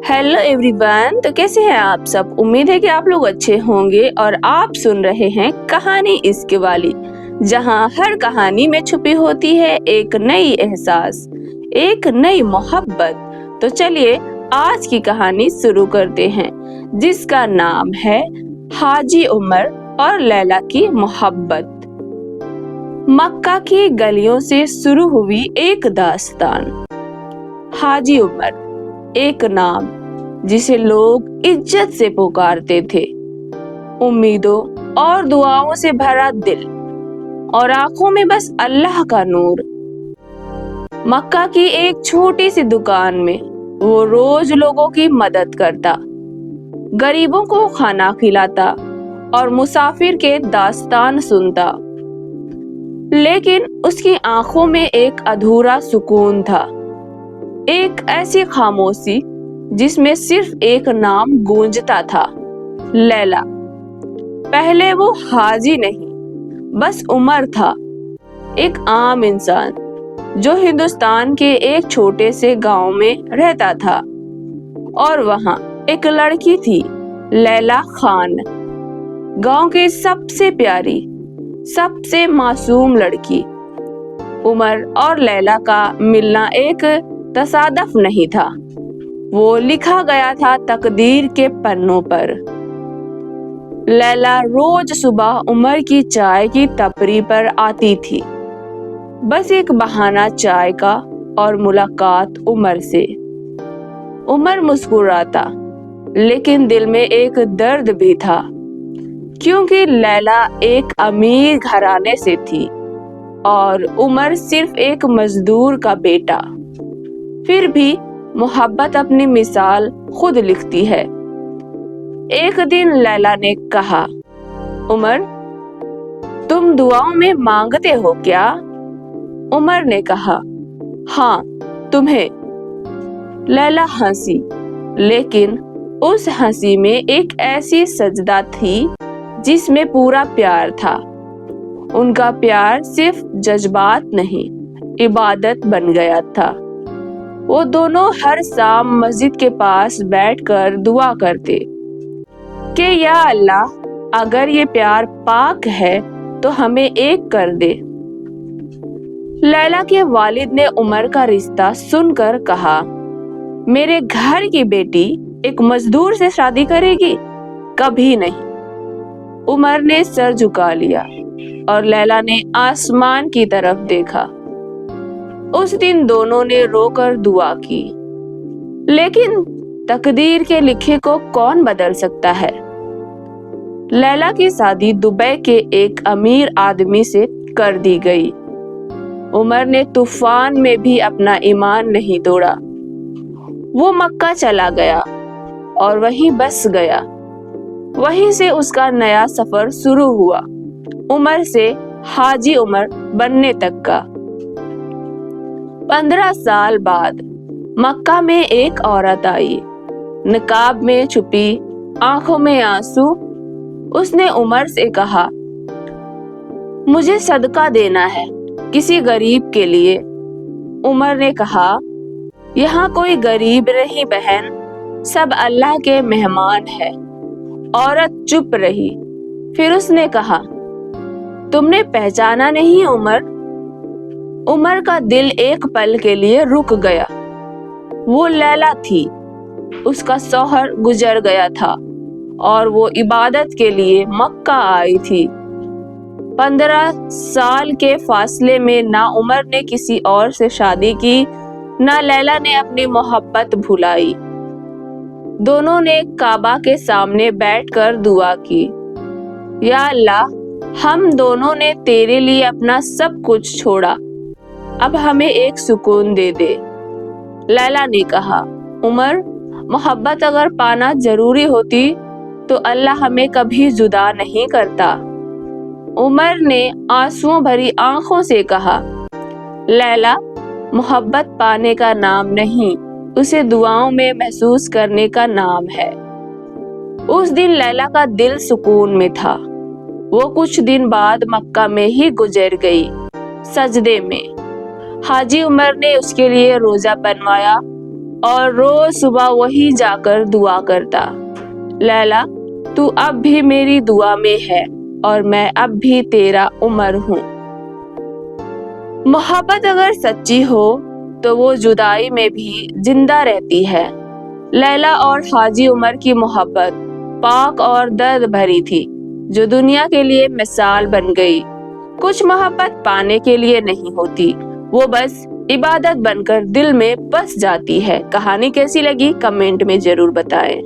Hello everyone. तो कैसे हैं आप सब? उम्मीद है कि आप लोग अच्छे होंगे और आप सुन रहे हैं कहानी इश्क वाली, जहां हर कहानी में छुपी होती है एक नई एहसास, एक नई मोहब्बत। तो चलिए आज की कहानी शुरू करते हैं, जिसका नाम है हाजी उमर और लैला की मोहब्बत। मक्का की गलियों से शुरू हुई एक दास्तान। हाजी उमर, एक नाम जिसे लोग इज्जत से पुकारते थे, उम्मीदों और दुआओं से भरा दिल और आंखों में बस अल्लाह का नूर। मक्का की एक छोटी सी दुकान में वो रोज लोगों की मदद करता, गरीबों को खाना खिलाता और मुसाफिर के दास्तान सुनता। लेकिन उसकी आंखों में एक अधूरा सुकून था, एक ऐसी खामोशी जिसमें सिर्फ एक नाम गूंजता था, लैला। पहले वो हाजी नहीं, बस उमर था, एक आम इंसान जो हिंदुस्तान के एक छोटे से गांव में रहता था। और वहां एक लड़की थी, लैला खान, गांव की सबसे प्यारी, सबसे मासूम लड़की। उमर और लैला का मिलना एक तसादफ नहीं था, वो लिखा गया था तकदीर के पन्नों पर। लैला रोज सुबह उमर की चाय की टपरी पर आती थी, बस एक बहाना चाय का और मुलाकात उमर से। उमर मुस्कुराता, लेकिन दिल में एक दर्द भी था, क्योंकि लैला एक अमीर घराने से थी और उमर सिर्फ एक मजदूर का बेटा। फिर भी मोहब्बत अपनी मिसाल खुद लिखती है। एक दिन लैला ने कहा, उमर, तुम दुआओं में मांगते हो क्या? उमर ने कहा, हाँ, तुम्हें। लैला हंसी, लेकिन उस हंसी में एक ऐसी सजदा थी जिसमें पूरा प्यार था। उनका प्यार सिर्फ जज्बात नहीं, इबादत बन गया था। वो दोनों हर शाम मस्जिद के पास बैठकर दुआ करते कि या अल्लाह, अगर ये प्यार पाक है तो हमें एक कर दे। लैला के वालिद ने उमर का रिश्ता सुनकर कहा, मेरे घर की बेटी एक मजदूर से शादी करेगी? कभी नहीं। उमर ने सर झुका लिया और लैला ने आसमान की तरफ देखा। उस दिन दोनों ने रोकर दुआ की, लेकिन तकदीर के लिखे को कौन बदल सकता है? लैला की शादी दुबई के एक अमीर आदमी से कर दी गई। उमर ने तूफान में भी अपना ईमान नहीं तोड़ा। वो मक्का चला गया और वहीं बस गया। वहीं से उसका नया सफर शुरू हुआ, उमर से हाजी उमर बनने तक का। 15 साल बाद मक्का में एक औरत आई, निकाब में छुपी, आंखों में आंसू। उसने उमर से कहा, मुझे सदका देना है, किसी गरीब के लिए। उमर ने कहा, यहाँ कोई गरीब नहीं बहन, सब अल्लाह के मेहमान है। औरत चुप रही। फिर उसने कहा, तुमने पहचाना नहीं उमर? उमर का दिल एक पल के लिए रुक गया। वो लैला थी, उसका शौहर गुजर गया था और वो इबादत के लिए मक्का आई थी। 15 साल के फासले में ना उमर ने किसी और से शादी की, ना लैला ने अपनी मोहब्बत भुलाई। दोनों ने काबा के सामने बैठकर दुआ की, या अल्लाह, हम दोनों ने तेरे लिए अपना सब कुछ छोड़ा, अब हमें एक सुकून दे दे। लैला ने कहा, उमर, मोहब्बत अगर पाना जरूरी होती तो अल्लाह हमें कभी जुदा नहीं करता। उमर ने आंसुओं भरी आंखों से कहा, लैला, मोहब्बत पाने का नाम नहीं, उसे दुआओं में महसूस करने का नाम है। उस दिन लैला का दिल सुकून में था। वो कुछ दिन बाद मक्का में ही गुजर गई, सजदे में। हाजी उमर ने उसके लिए रोजा बनवाया और रोज सुबह वही जाकर दुआ करता। लैला, तू अब भी मेरी दुआ में है और मैं अब भी तेरा उमर हूँ। मोहब्बत अगर सच्ची हो तो वो जुदाई में भी जिंदा रहती है। लैला और हाजी उमर की मोहब्बत पाक और दर्द भरी थी, जो दुनिया के लिए मिसाल बन गई। कुछ मोहब्बत पाने के लिए नहीं होती, वो बस इबादत बनकर दिल में बस जाती है। कहानी कैसी लगी कमेंट में जरूर बताएं।